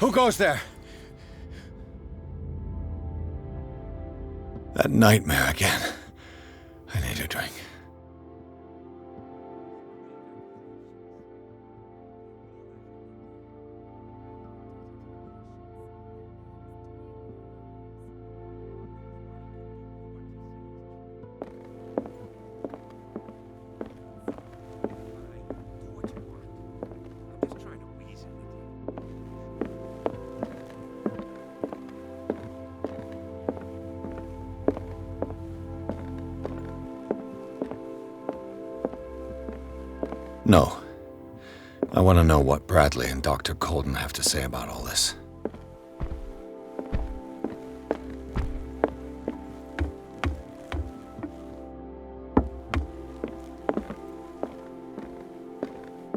Who goes there? That nightmare again. I need a drink. No. I want to know what Bradley and Dr. Colden have to say about all this.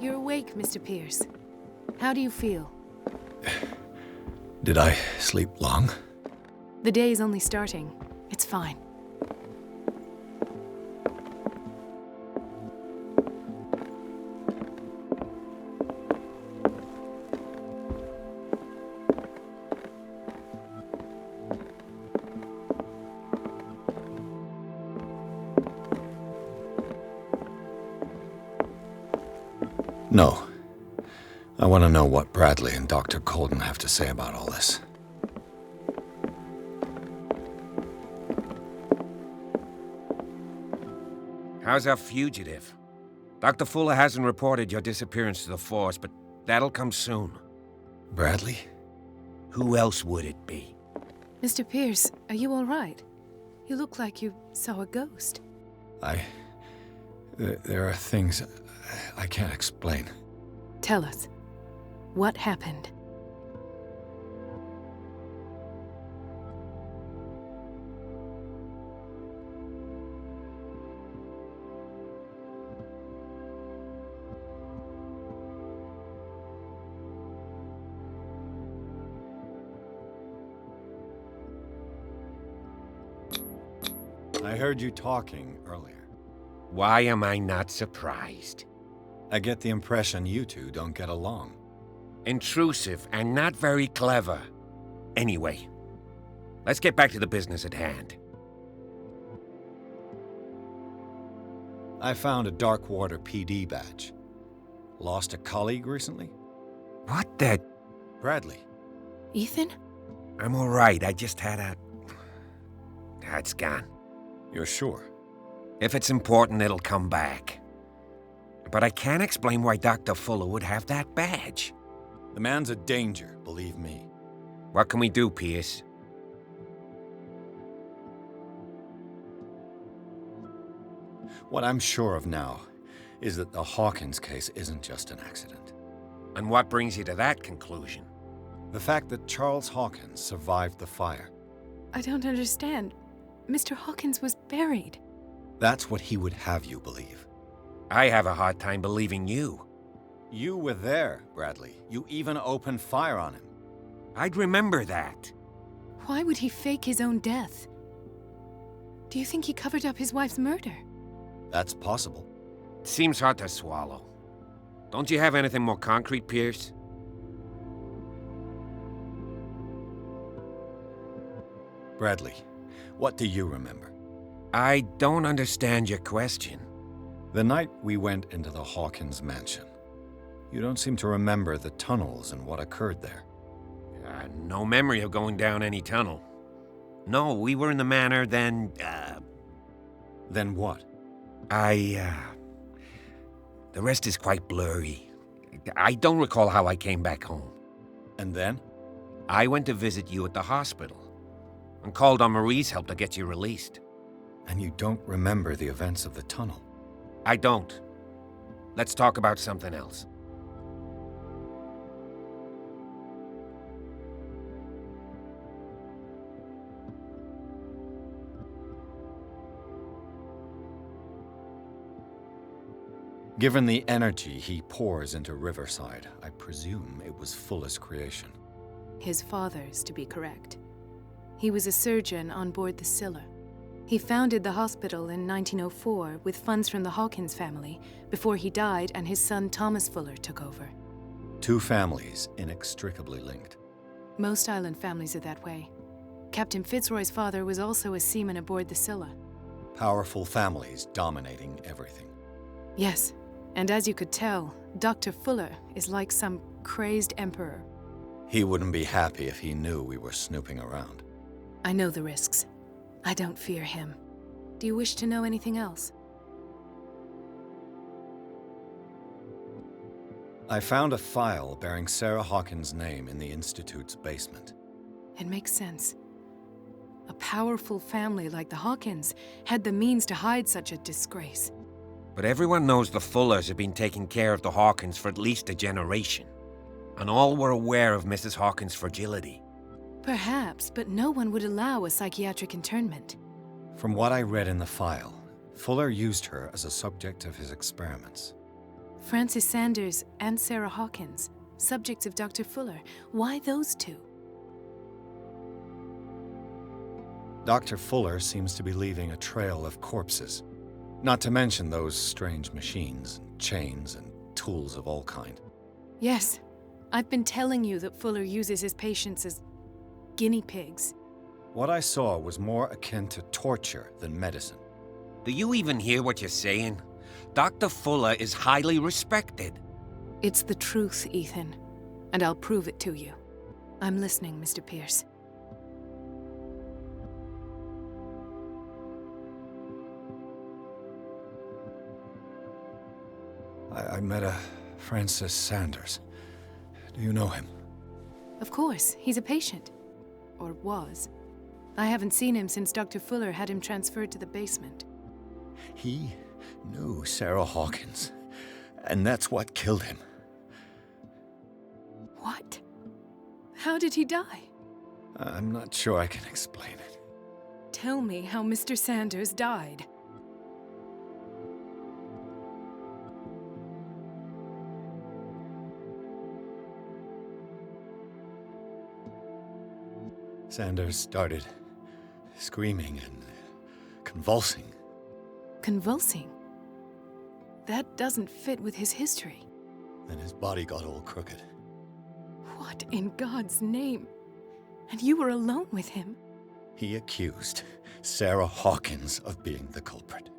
You're awake, Mr. Pierce. How do you feel? Did I sleep long? The day is only starting. It's fine. No. I want to know what Bradley and Dr. Colden have to say about all this. How's our fugitive? Dr. Fuller hasn't reported your disappearance to the force, but that'll come soon. Bradley? Who else would it be? Mr. Pierce, are you all right? You look like you saw a ghost. There are things I can't explain. Tell us. What happened? I heard you talking earlier. Why am I not surprised? I get the impression you two don't get along. Intrusive and not very clever. Anyway, let's get back to the business at hand. I found a Darkwater PD badge. Lost a colleague recently? What the? Bradley. Ethan? I'm all right. I just had a... It's gone. You're sure? If it's important, it'll come back. But I can't explain why Dr. Fuller would have that badge. The man's a danger, believe me. What can we do, Pierce? What I'm sure of now is that the Hawkins case isn't just an accident. And what brings you to that conclusion? The fact that Charles Hawkins survived the fire. I don't understand. Mr. Hawkins was buried. That's what he would have you believe. I have a hard time believing you. You were there, Bradley. You even opened fire on him. I'd remember that. Why would he fake his own death? Do you think he covered up his wife's murder? That's possible. Seems hard to swallow. Don't you have anything more concrete, Pierce? Bradley, what do you remember? I don't understand your question. The night we went into the Hawkins mansion. You don't seem to remember the tunnels and what occurred there. No memory of going down any tunnel. No, we were in the manor, then, Then what? The rest is quite blurry. I don't recall how I came back home. And then? I went to visit you at the hospital and called on Marie's help to get you released. And you don't remember the events of the tunnel? I don't. Let's talk about something else. Given the energy he pours into Riverside, I presume it was Fuller's creation. His father's, to be correct. He was a surgeon on board the Scylla. He founded the hospital in 1904 with funds from the Hawkins family before he died and his son Thomas Fuller took over. Two families inextricably linked. Most island families are that way. Captain Fitzroy's father was also a seaman aboard the Scylla. Powerful families dominating everything. Yes, and as you could tell, Dr. Fuller is like some crazed emperor. He wouldn't be happy if he knew we were snooping around. I know the risks. I don't fear him. Do you wish to know anything else? I found a file bearing Sarah Hawkins' name in the Institute's basement. It makes sense. A powerful family like the Hawkins had the means to hide such a disgrace. But everyone knows the Fullers have been taking care of the Hawkins for at least a generation. And all were aware of Mrs. Hawkins' fragility. Perhaps, but no one would allow a psychiatric internment. From what I read in the file, Fuller used her as a subject of his experiments. Francis Sanders and Sarah Hawkins, subjects of Dr. Fuller. Why those two? Dr. Fuller seems to be leaving a trail of corpses. Not to mention those strange machines, and chains, and tools of all kind. Yes, I've been telling you that Fuller uses his patients as guinea pigs. What I saw was more akin to torture than medicine. Do you even hear what you're saying? Dr. Fuller is highly respected. It's the truth, Ethan, and I'll prove it to you. I'm listening, Mr. Pierce. I met a Francis Sanders. Do you know him? Of course, he's a patient. Or was. I haven't seen him since Dr. Fuller had him transferred to the basement. He knew Sarah Hawkins, and that's what killed him. What? How did he die? I'm not sure I can explain it. Tell me how Mr. Sanders died. Sanders started screaming and convulsing. Convulsing? That doesn't fit with his history. Then his body got all crooked. What in God's name? And you were alone with him? He accused Sarah Hawkins of being the culprit.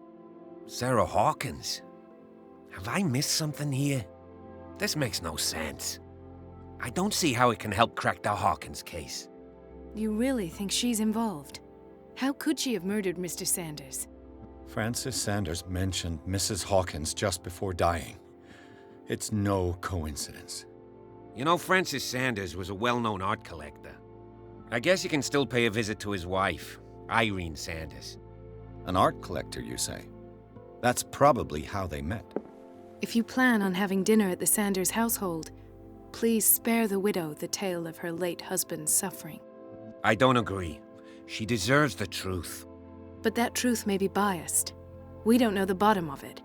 Sarah Hawkins? Have I missed something here? This makes no sense. I don't see how it can help crack the Hawkins case. You really think she's involved? How could she have murdered Mr. Sanders? Francis Sanders mentioned Mrs. Hawkins just before dying. It's no coincidence. You know, Francis Sanders was a well-known art collector. I guess you can still pay a visit to his wife, Irene Sanders. An art collector, you say? That's probably how they met. If you plan on having dinner at the Sanders household, please spare the widow the tale of her late husband's suffering. I don't agree. She deserves the truth. But that truth may be biased. We don't know the bottom of it.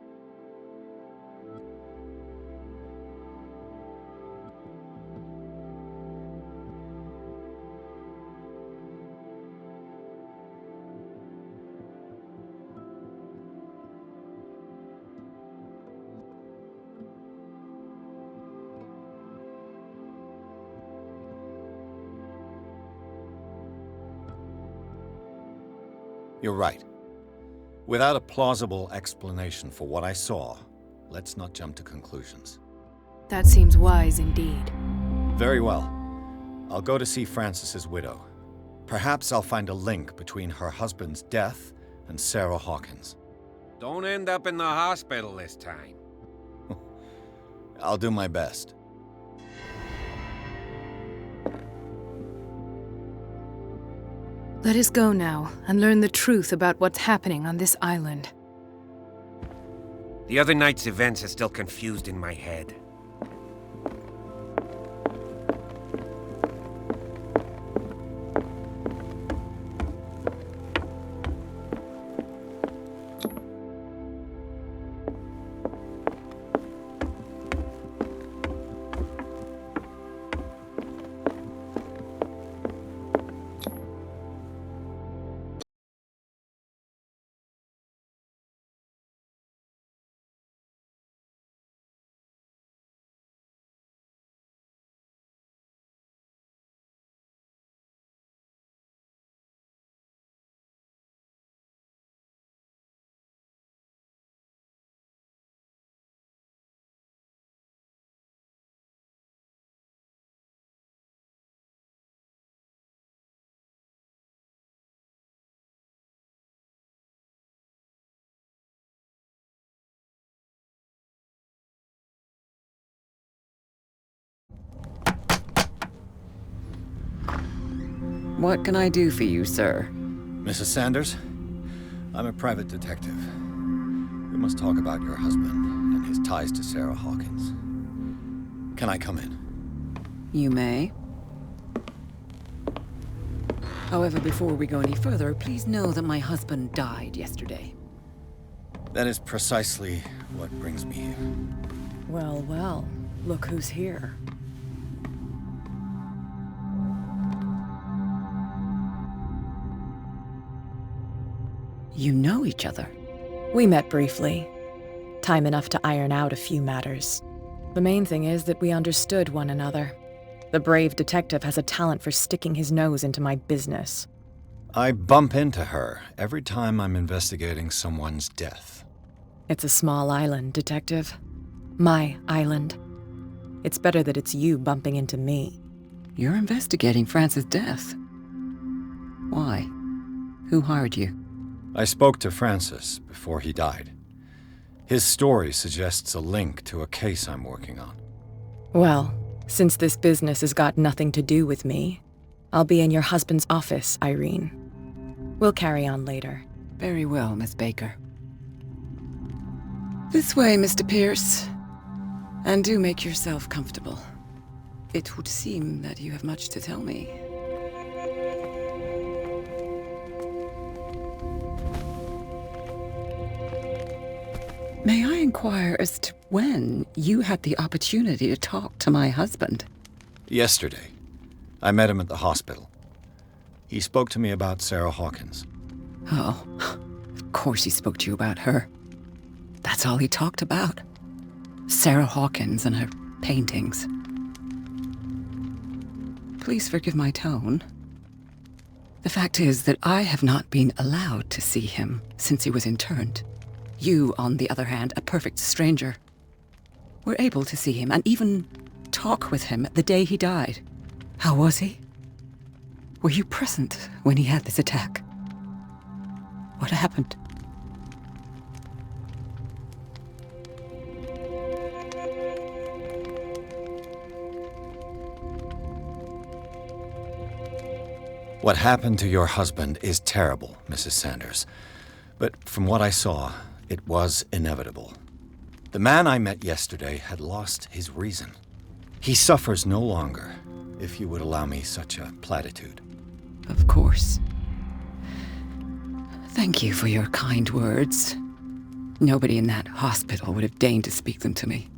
You're right. Without a plausible explanation for what I saw, let's not jump to conclusions. That seems wise indeed. Very well. I'll go to see Francis's widow. Perhaps I'll find a link between her husband's death and Sarah Hawkins. Don't end up in the hospital this time. I'll do my best. Let us go now and learn the truth about what's happening on this island. The other night's events are still confused in my head. What can I do for you, sir? Mrs. Sanders, I'm a private detective. We must talk about your husband and his ties to Sarah Hawkins. Can I come in? You may. However, before we go any further, please know that my husband died yesterday. That is precisely what brings me here. Well, well, look who's here. You know each other. We met briefly. Time enough to iron out a few matters. The main thing is that we understood one another. The brave detective has a talent for sticking his nose into my business. I bump into her every time I'm investigating someone's death. It's a small island, Detective. My island. It's better that it's you bumping into me. You're investigating Francis' death. Why? Who hired you? I spoke to Francis before he died. His story suggests a link to a case I'm working on. Well, since this business has got nothing to do with me, I'll be in your husband's office, Irene. We'll carry on later. Very well, Miss Baker. This way, Mr. Pierce. And do make yourself comfortable. It would seem that you have much to tell me. May I inquire as to when you had the opportunity to talk to my husband? Yesterday, I met him at the hospital. He spoke to me about Sarah Hawkins. Oh, of course he spoke to you about her. That's all he talked about. Sarah Hawkins and her paintings. Please forgive my tone. The fact is that I have not been allowed to see him since he was interned. You, on the other hand, a perfect stranger, were able to see him and even talk with him the day he died. How was he? Were you present when he had this attack? What happened? What happened to your husband is terrible, Mrs. Sanders. But from what I saw, it was inevitable. The man I met yesterday had lost his reason. He suffers no longer, if you would allow me such a platitude. Of course. Thank you for your kind words. Nobody in that hospital would have deigned to speak them to me.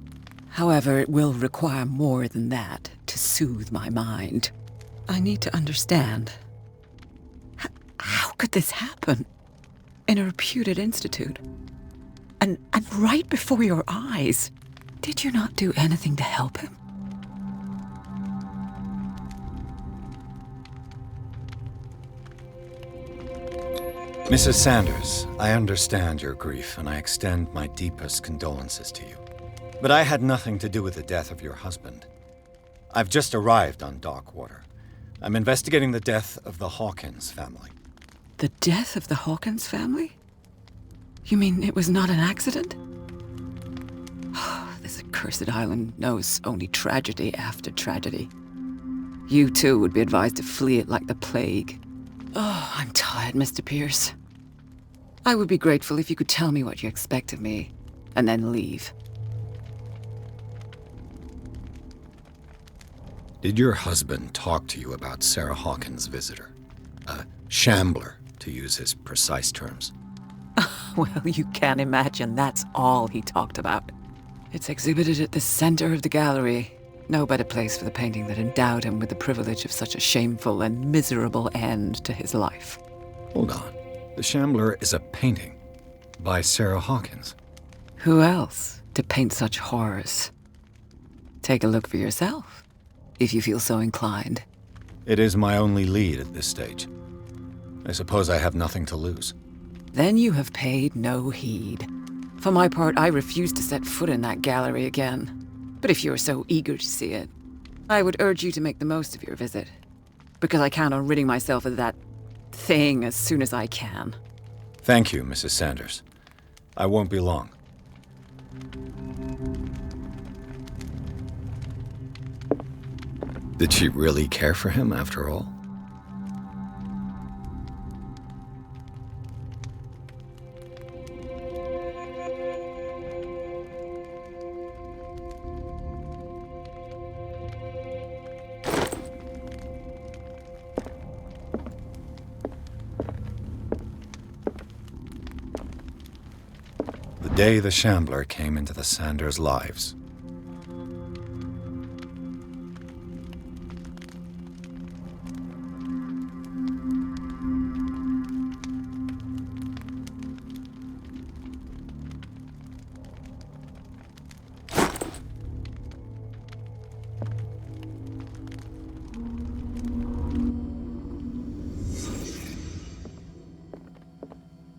However, it will require more than that to soothe my mind. I need to understand. How could this happen? In a reputed institute? And right before your eyes? Did you not do anything to help him? Mrs. Sanders, I understand your grief, and I extend my deepest condolences to you. But I had nothing to do with the death of your husband. I've just arrived on Darkwater. I'm investigating the death of the Hawkins family. The death of the Hawkins family? You mean it was not an accident? This accursed island knows only tragedy after tragedy. You too would be advised to flee it like the plague. Oh, I'm tired, Mr. Pierce. I would be grateful if you could tell me what you expect of me, and then leave. Did your husband talk to you about Sarah Hawkins' visitor? A shambler, to use his precise terms. Well, you can imagine that's all he talked about. It's exhibited at the center of the gallery. No better place for the painting that endowed him with the privilege of such a shameful and miserable end to his life. Hold on. The Shambler is a painting by Sarah Hawkins. Who else to paint such horrors? Take a look for yourself, if you feel so inclined. It is my only lead at this stage. I suppose I have nothing to lose. Then you have paid no heed. For my part, I refuse to set foot in that gallery again. But if you are so eager to see it, I would urge you to make the most of your visit. Because I count on ridding myself of that thing as soon as I can. Thank you, Mrs. Sanders. I won't be long. Did she really care for him after all? day the Shambler came into the Sanders' lives.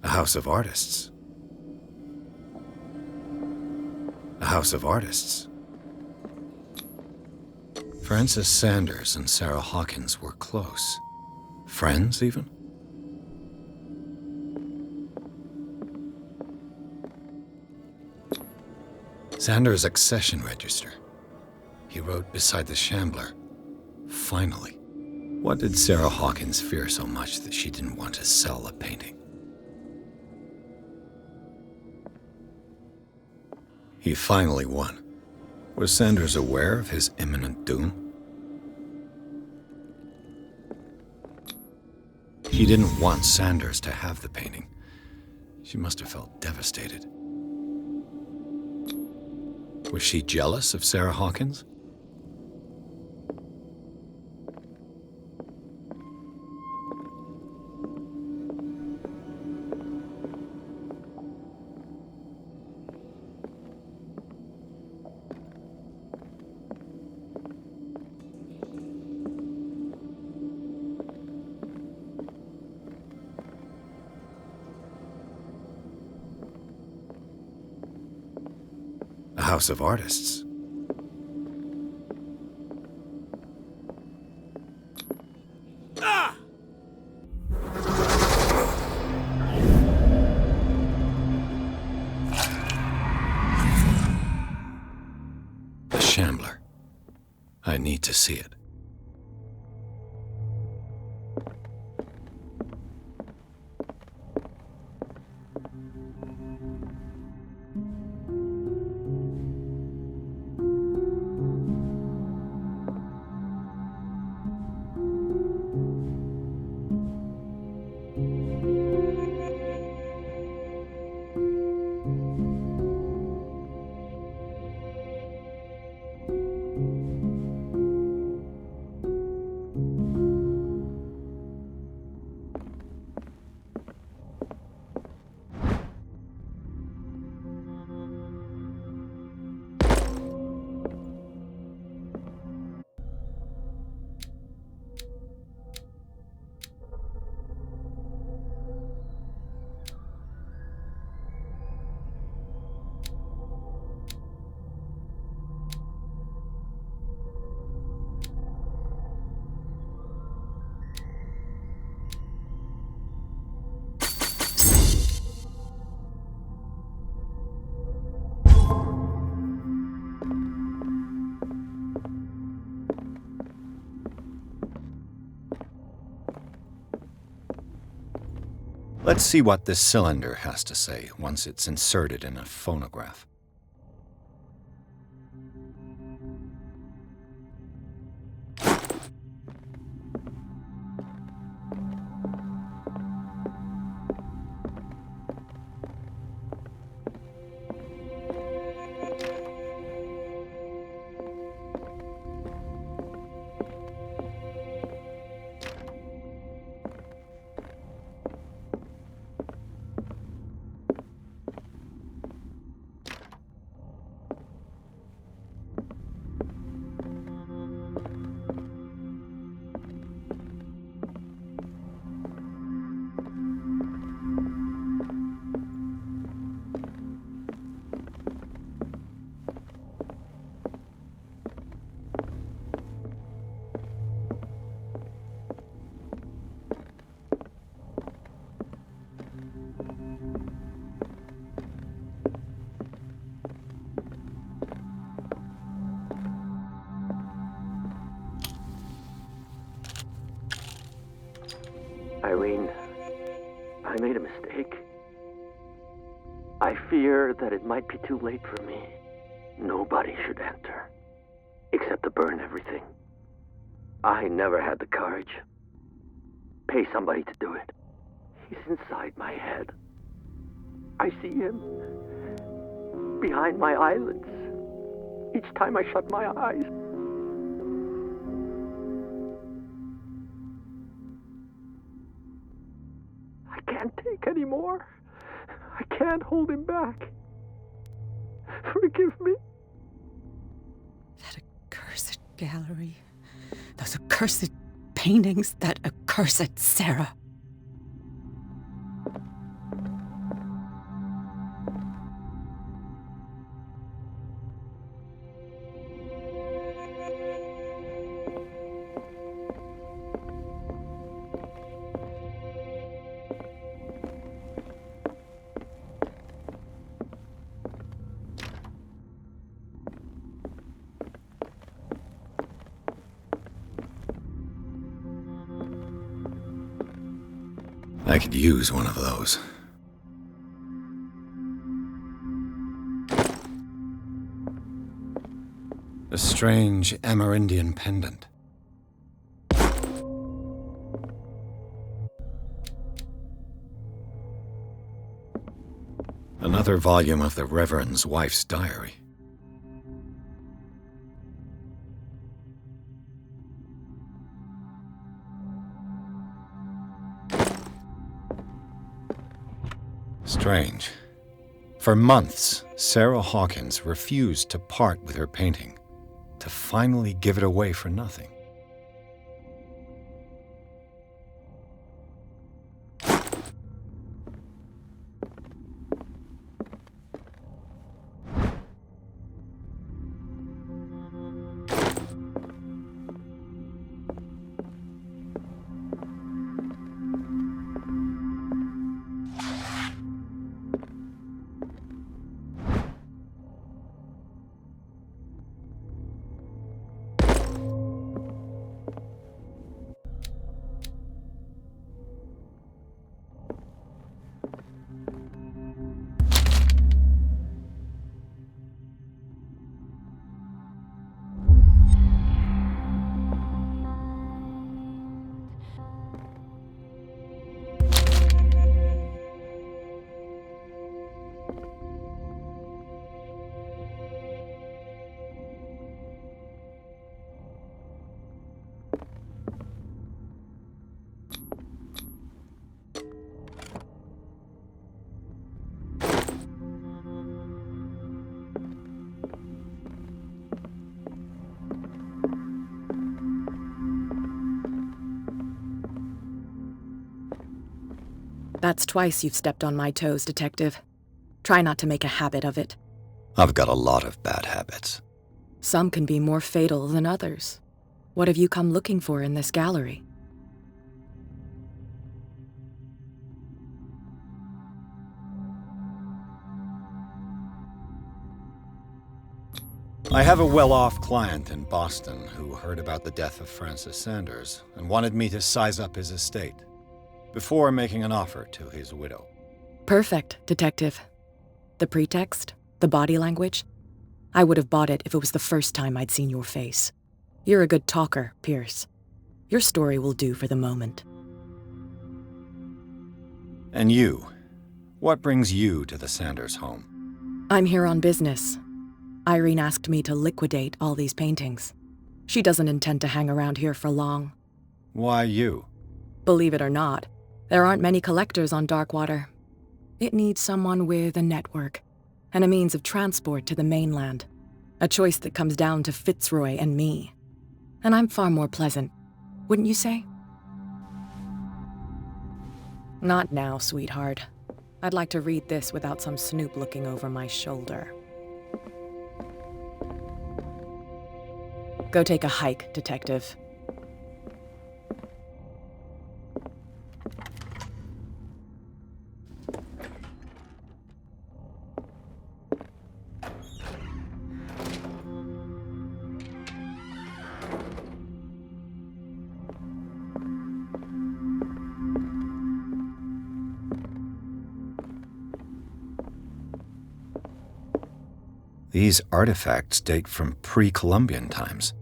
A house of artists. A house of artists. Frances Sanders and Sarah Hawkins were close. Friends, even? Sanders' accession register. He wrote beside the Shambler, "Finally." What did Sarah Hawkins fear so much that she didn't want to sell a painting? He finally won. Was Sanders aware of his imminent doom? She didn't want Sanders to have the painting. She must have felt devastated. Was she jealous of Sarah Hawkins? A house of artists. The Shambler. I need to see it. Let's see what this cylinder has to say once it's inserted in a phonograph. Irene, I made a mistake. I fear that it might be too late for me. Nobody should enter, except to burn everything. I never had the courage. Pay somebody to do it. He's inside my head. I see him behind my eyelids each time I shut my eyes. I can't take any more. I can't hold him back. Forgive me. That accursed gallery. Those accursed paintings. That accursed Sarah. I could use one of those. A strange Amerindian pendant. Another volume of the Reverend's wife's diary. Strange. For months, Sarah Hawkins refused to part with her painting, to finally give it away for nothing. That's twice you've stepped on my toes, Detective. Try not to make a habit of it. I've got a lot of bad habits. Some can be more fatal than others. What have you come looking for in this gallery? I have a well-off client in Boston who heard about the death of Francis Sanders and wanted me to size up his estate before making an offer to his widow. Perfect, Detective. The pretext? The body language? I would have bought it if it was the first time I'd seen your face. You're a good talker, Pierce. Your story will do for the moment. And you? What brings you to the Sanders home? I'm here on business. Irene asked me to liquidate all these paintings. She doesn't intend to hang around here for long. Why you? Believe it or not, there aren't many collectors on Darkwater. It needs someone with a network and a means of transport to the mainland. A choice that comes down to Fitzroy and me. And I'm far more pleasant, wouldn't you say? Not now, sweetheart. I'd like to read this without some snoop looking over my shoulder. Go take a hike, Detective. These artifacts date from pre-Columbian times.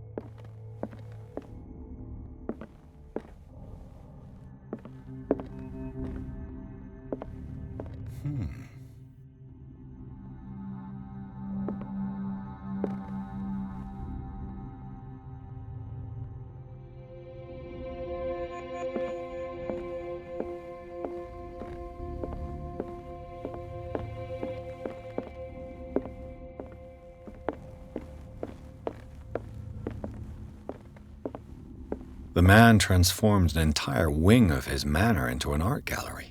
The man transformed an entire wing of his manor into an art gallery.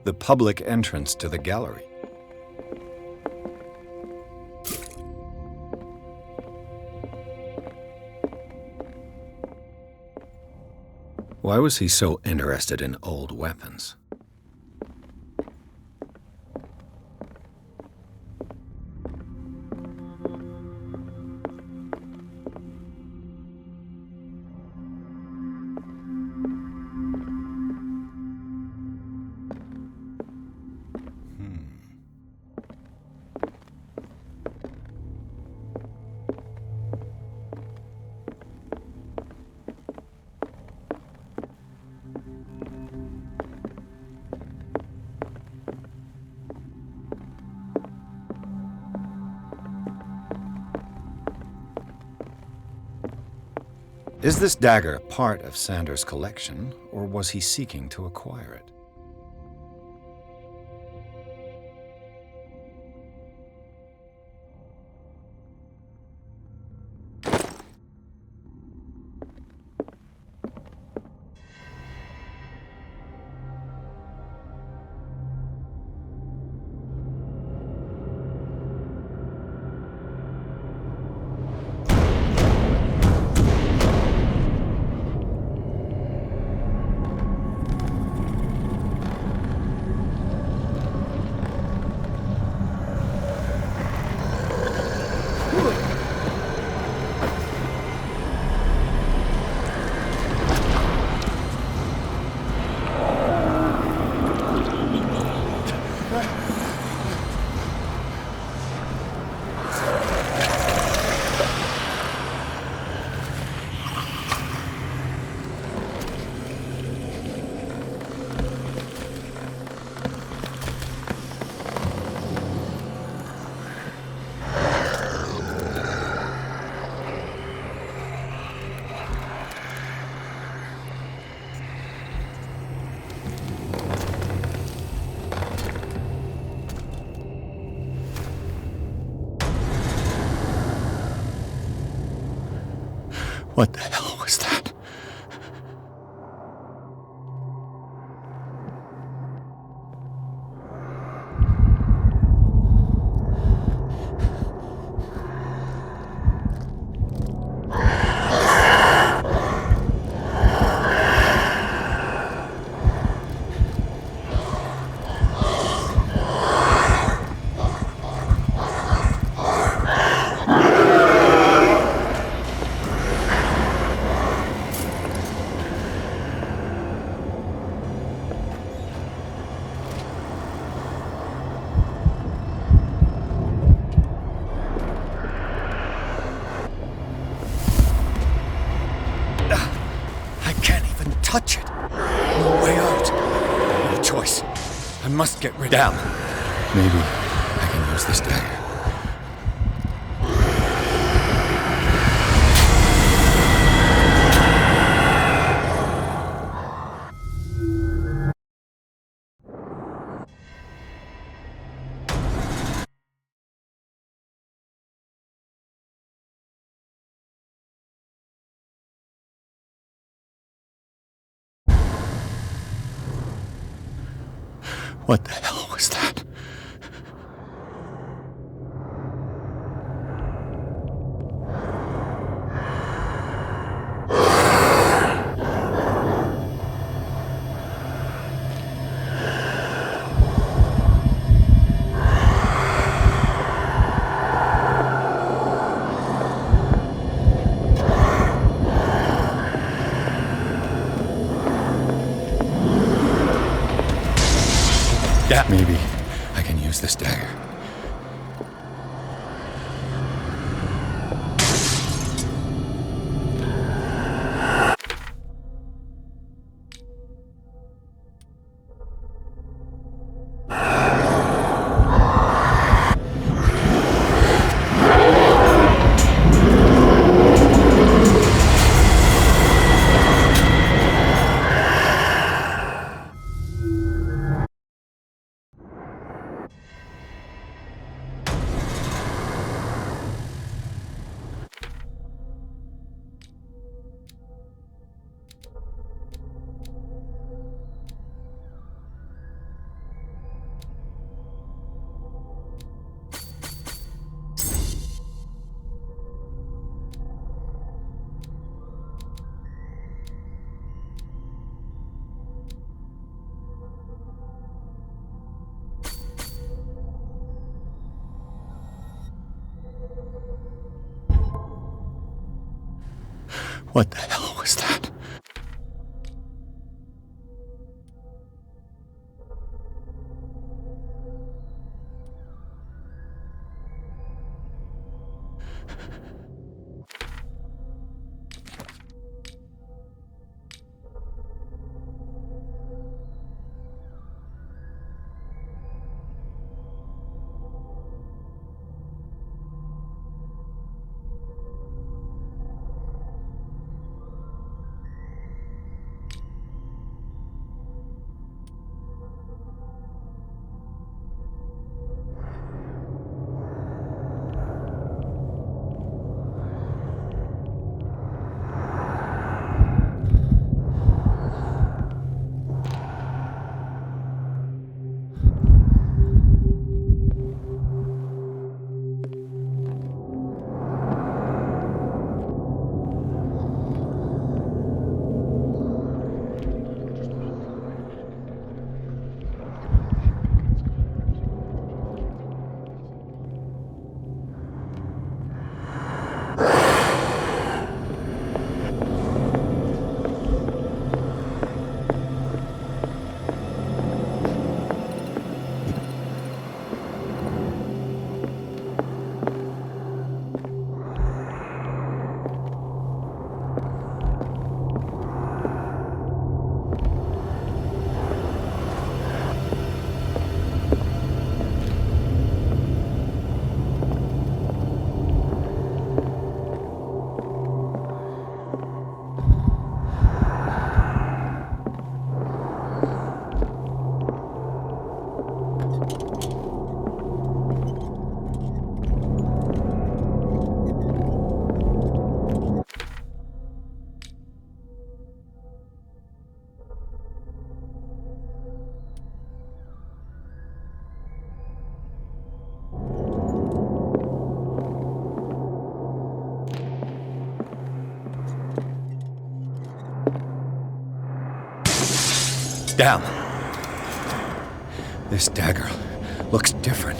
The public entrance to the gallery. Why was he so interested in old weapons? Is this dagger part of Sanders' collection, or was he seeking to acquire it? What the hell was that? Touch it. No way out. No choice. I must get rid of it. Maybe I can use this dagger. What the hell was that? Yeah, maybe I can use this dagger. What the hell was that? Damn. This dagger looks different.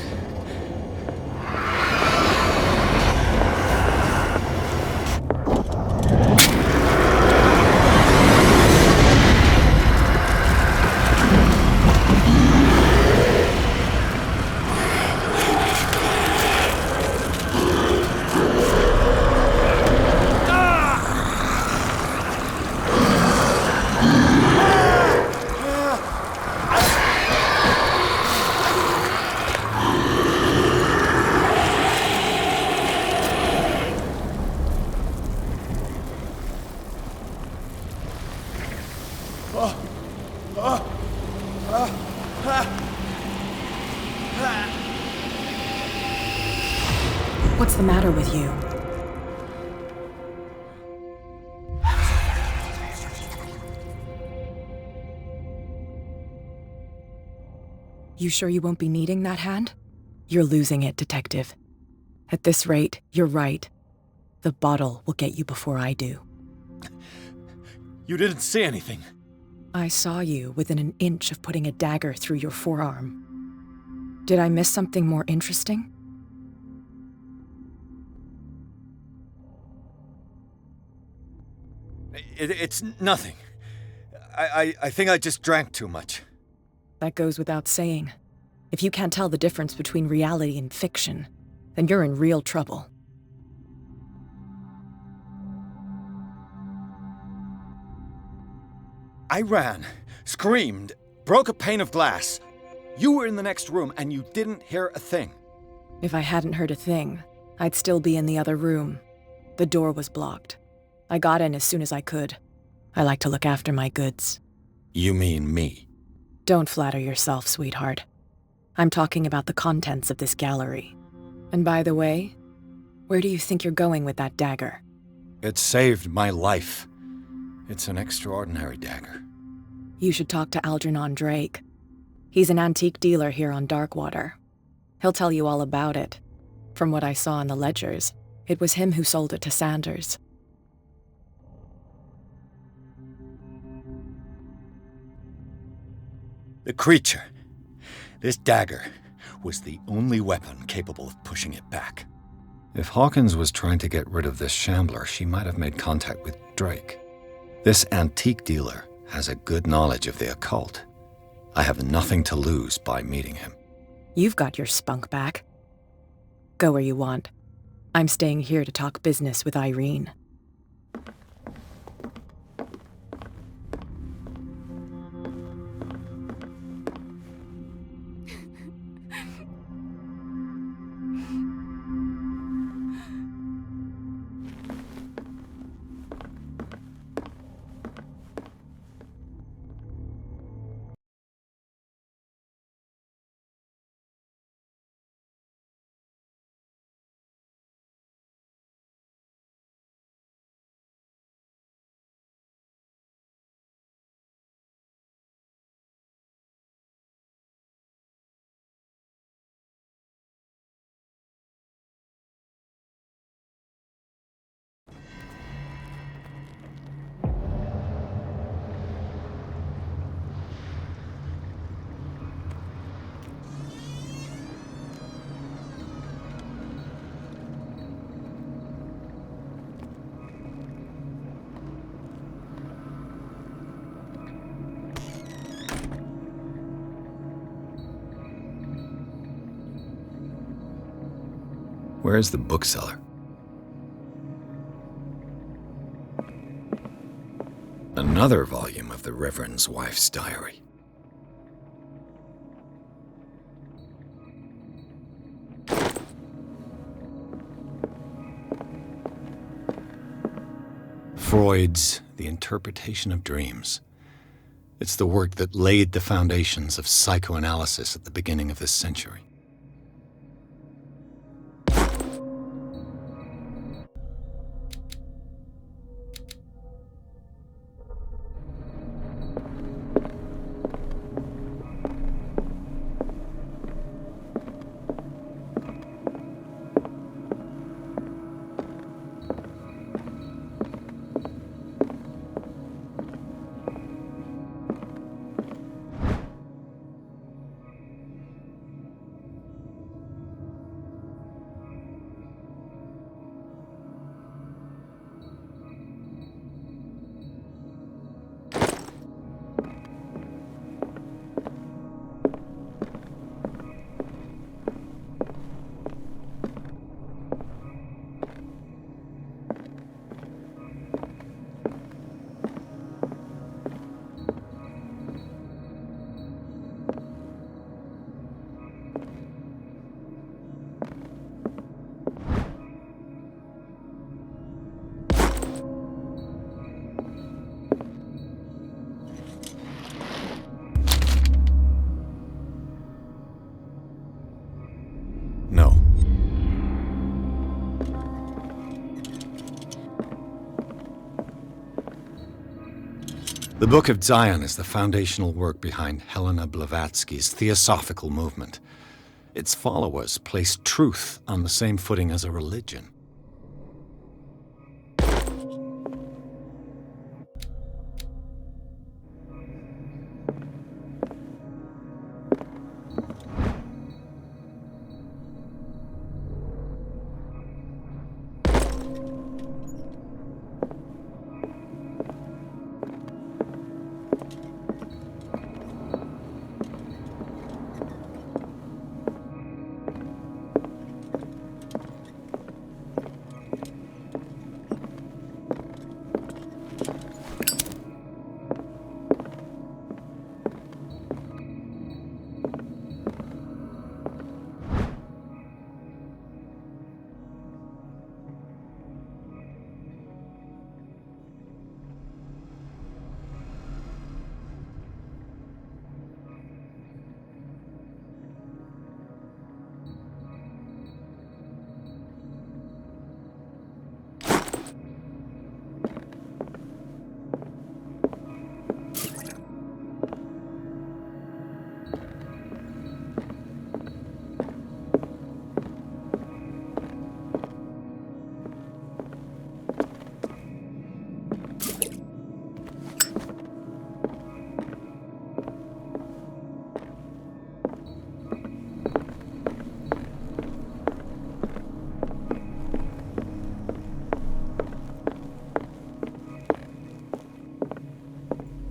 What's the matter with you? You sure you won't be needing that hand? You're losing it, Detective. At this rate, you're right. The bottle will get you before I do. You didn't see anything. I saw you within an inch of putting a dagger through your forearm. Did I miss something more interesting? It's nothing. I think I just drank too much. That goes without saying. If you can't tell the difference between reality and fiction, then you're in real trouble. I ran, screamed, broke a pane of glass. You were in the next room and you didn't hear a thing. If I hadn't heard a thing, I'd still be in the other room. The door was blocked. I got in as soon as I could. I like to look after my goods. You mean me? Don't flatter yourself, sweetheart. I'm talking about the contents of this gallery. And by the way, where do you think you're going with that dagger? It saved my life. It's an extraordinary dagger. You should talk to Algernon Drake. He's an antique dealer here on Darkwater. He'll tell you all about it. From what I saw in the ledgers, it was him who sold it to Sanders. The creature, this dagger, was the only weapon capable of pushing it back. If Hawkins was trying to get rid of this shambler, she might have made contact with Drake. This antique dealer has a good knowledge of the occult. I have nothing to lose by meeting him. You've got your spunk back. Go where you want. I'm staying here to talk business with Irene. Where's the bookseller? Another volume of the Reverend's wife's diary. Freud's The Interpretation of Dreams. It's the work that laid the foundations of psychoanalysis at the beginning of this century. No. The Book of Zion is the foundational work behind Helena Blavatsky's Theosophical movement. Its followers place truth on the same footing as a religion.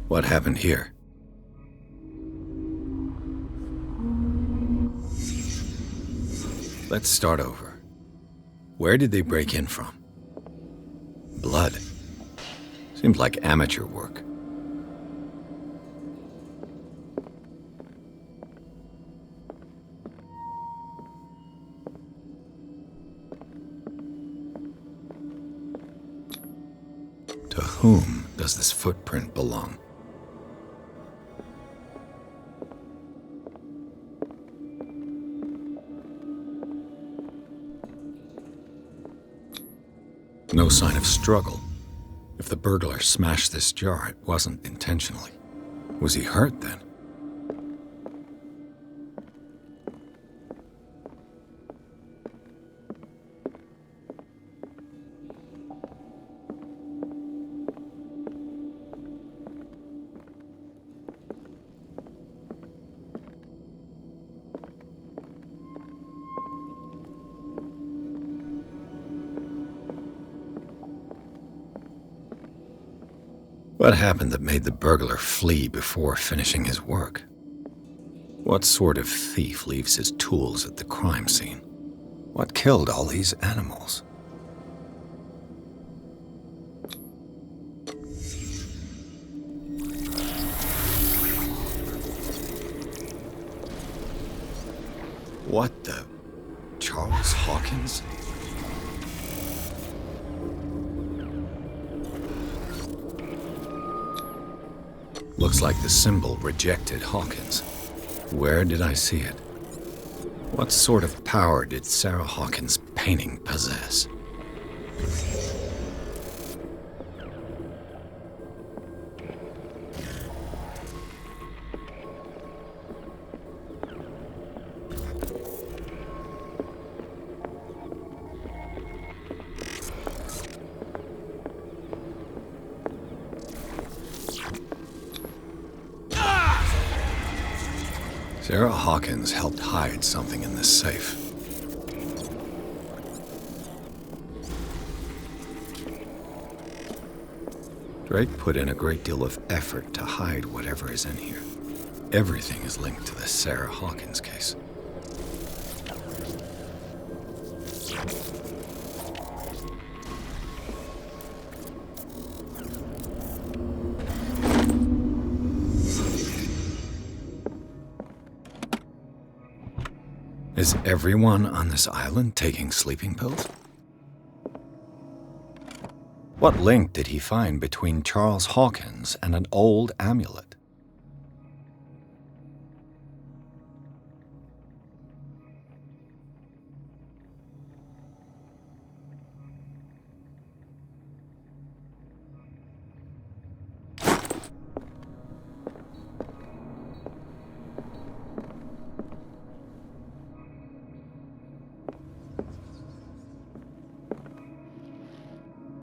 What happened here? Let's start over. Where did they break in from? Blood. Seemed like amateur work. To whom does this footprint belong? No sign of struggle. If the burglar smashed this jar, it wasn't intentionally. Was he hurt then? What happened that made the burglar flee before finishing his work? What sort of thief leaves his tools at the crime scene? What killed all these animals? What the? Charles Hawkins? Looks like the symbol rejected Hawkins. Where did I see it? What sort of power did Sarah Hawkins' painting possess? Sarah Hawkins helped hide something in this safe. Drake put in a great deal of effort to hide whatever is in here. Everything is linked to the Sarah Hawkins case. Is everyone on this island taking sleeping pills? What link did he find between Charles Hawkins and an old amulet?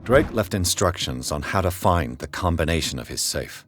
Drake left instructions on how to find the combination of his safe.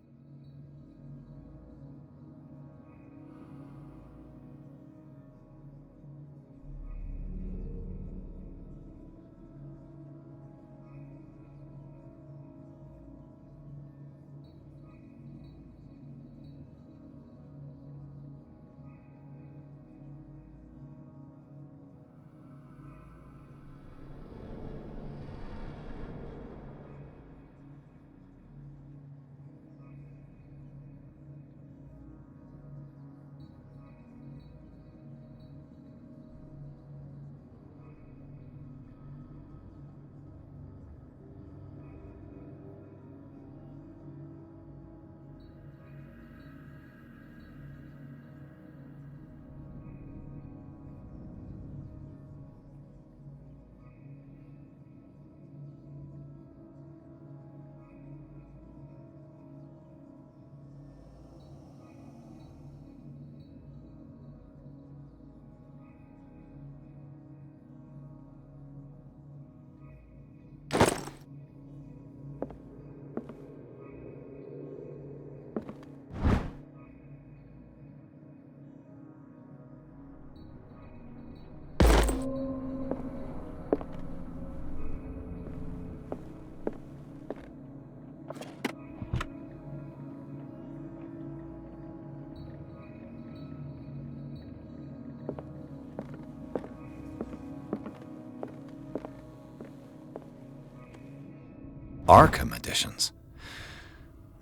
Arkham editions.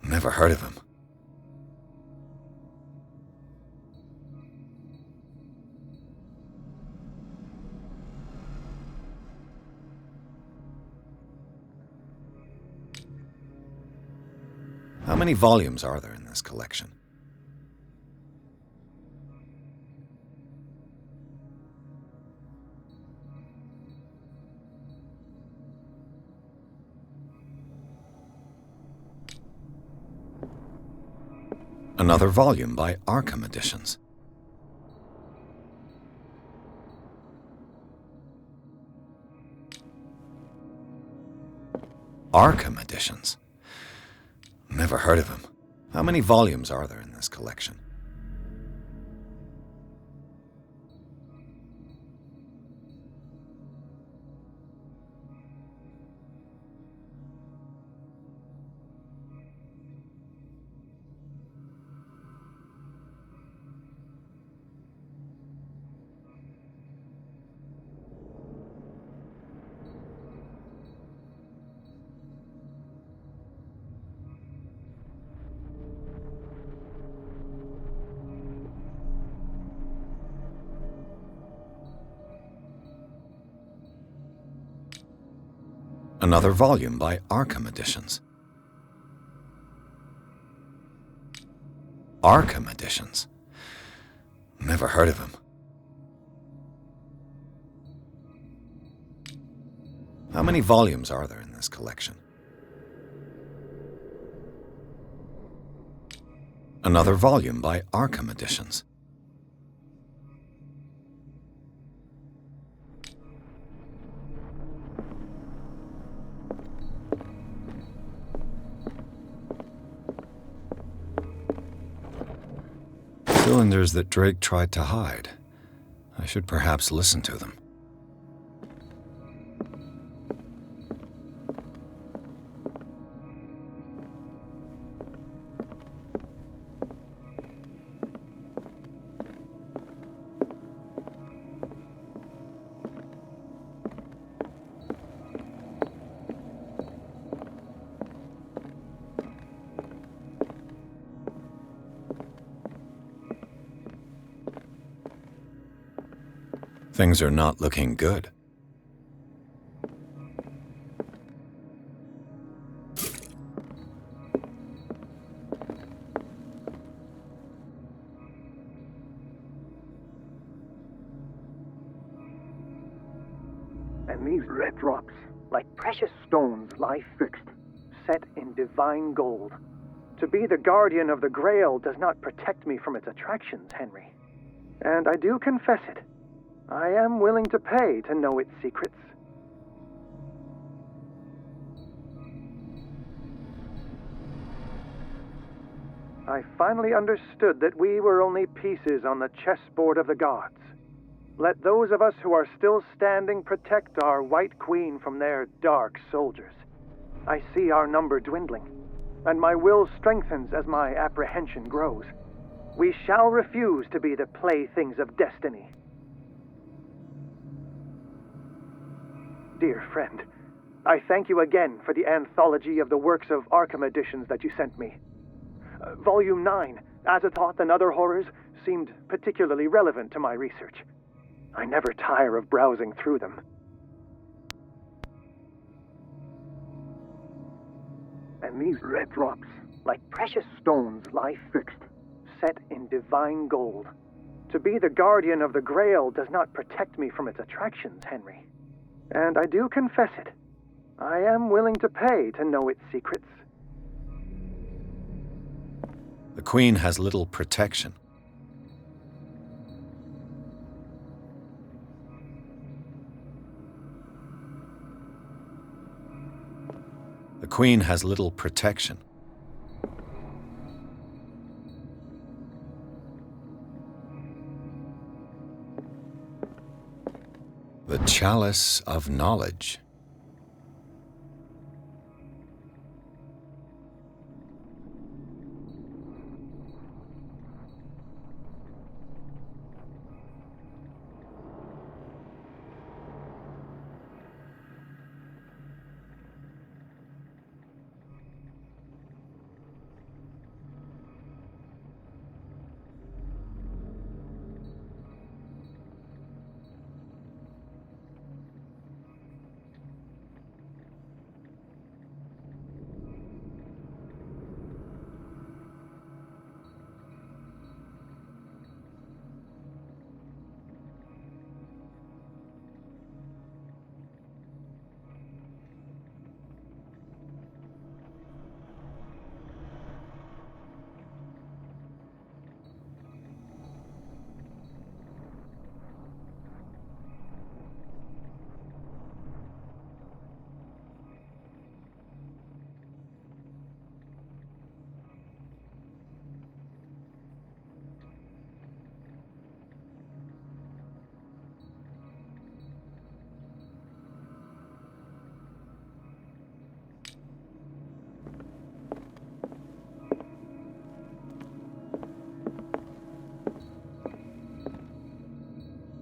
Never heard of him. How many volumes are there in this collection? Another volume by Arkham Editions. Arkham Editions. Never heard of him. How many volumes are there in this collection? Another volume by Arkham Editions. Arkham Editions. Never heard of him. How many volumes are there in this collection? Another volume by Arkham Editions. Cylinders that Drake tried to hide. I should perhaps listen to them. Things are not looking good. And these red drops, like precious stones, lie fixed, set in divine gold. To be the guardian of the Grail does not protect me from its attractions, Henry. And I do confess it. I am willing to pay to know its secrets. I finally understood that we were only pieces on the chessboard of the gods. Let those of us who are still standing protect our White Queen from their dark soldiers. I see our number dwindling, and my will strengthens as my apprehension grows. We shall refuse to be the playthings of destiny. Dear friend, I thank you again for the anthology of the works of Arkham editions that you sent me. Volume 9, Azathoth and Other Horrors, seemed particularly relevant to my research. I never tire of browsing through them. And these red drops, like precious stones, lie fixed, set in divine gold. To be the guardian of the Grail does not protect me from its attractions, Henry. And I do confess it. I am willing to pay to know its secrets. The Queen has little protection. The Queen has little protection. The Chalice of Knowledge.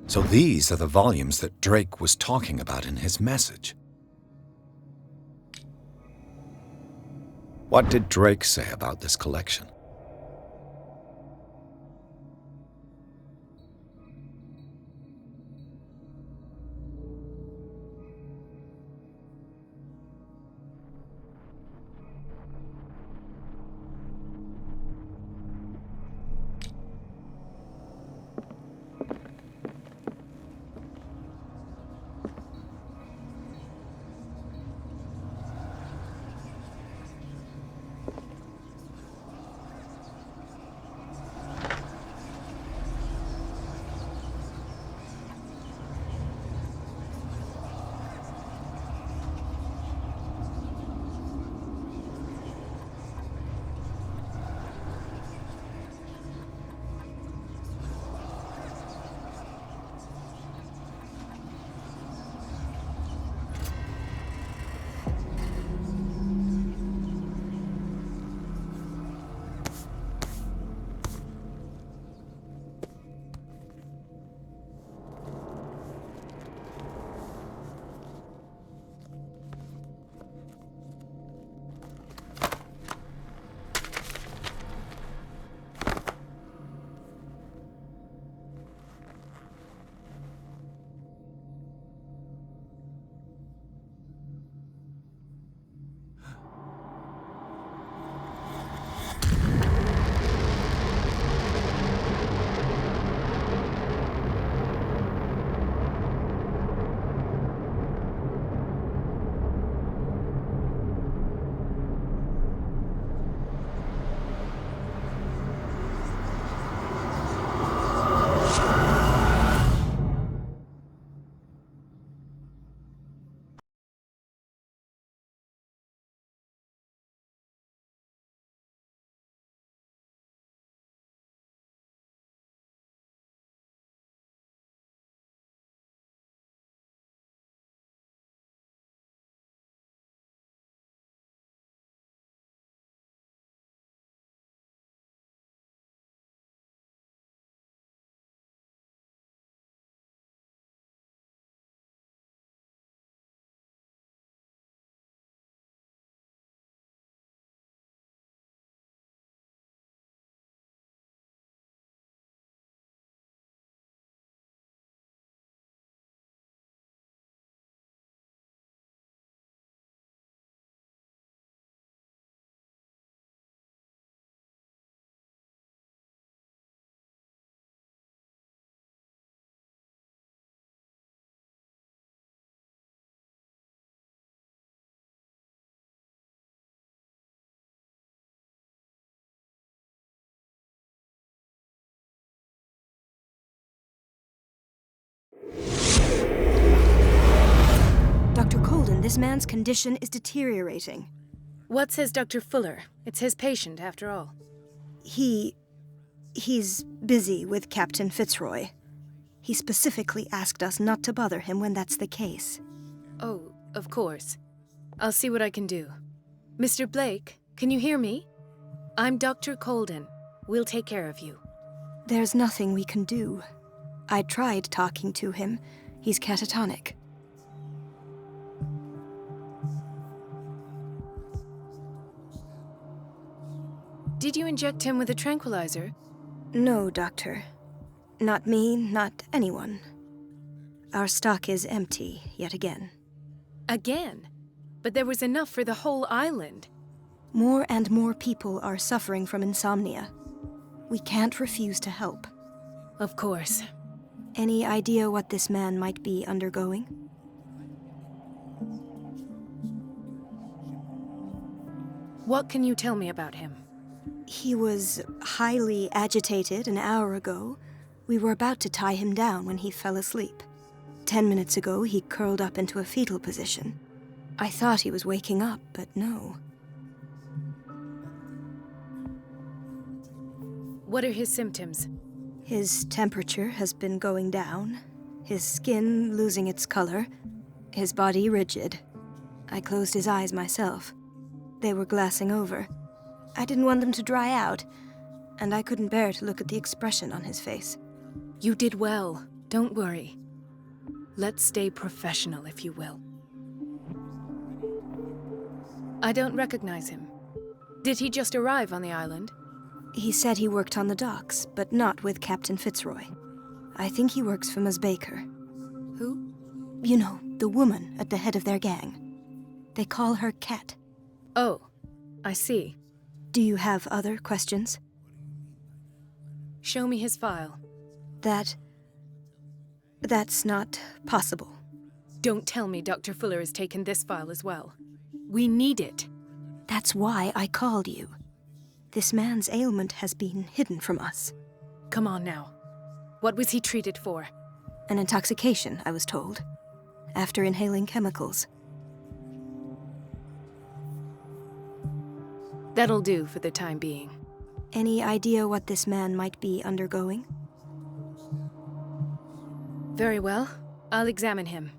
So these are the volumes that Drake was talking about in his message. What did Drake say about this collection? Dr. Colden, this man's condition is deteriorating. What says Dr. Fuller? It's his patient, after all. He's busy with Captain Fitzroy. He specifically asked us not to bother him when that's the case. Oh, of course. I'll see what I can do. Mr. Blake, can you hear me? I'm Dr. Colden. We'll take care of you. There's nothing we can do. I tried talking to him. He's catatonic. Did you inject him with a tranquilizer? No, Doctor. Not me, not anyone. Our stock is empty, yet again. Again? But there was enough for the whole island. More and more people are suffering from insomnia. We can't refuse to help. Of course. Any idea what this man might be undergoing? What can you tell me about him? He was highly agitated an hour ago. We were about to tie him down when he fell asleep. 10 minutes ago, he curled up into a fetal position. I thought he was waking up, but no. What are his symptoms? His temperature has been going down, his skin losing its color, his body rigid. I closed his eyes myself. They were glassing over. I didn't want them to dry out, and I couldn't bear to look at the expression on his face. You did well. Don't worry. Let's stay professional, if you will. I don't recognize him. Did he just arrive on the island? He said he worked on the docks, but not with Captain Fitzroy. I think he works for Ms. Baker. Who? You know, the woman at the head of their gang. They call her Cat. Oh, I see. Do you have other questions? Show me his file. That's not possible. Don't tell me Dr. Fuller has taken this file as well. We need it. That's why I called you. This man's ailment has been hidden from us. Come on now. What was he treated for? An intoxication, I was told, after inhaling chemicals. That'll do for the time being. Any idea what this man might be undergoing? Very well. I'll examine him.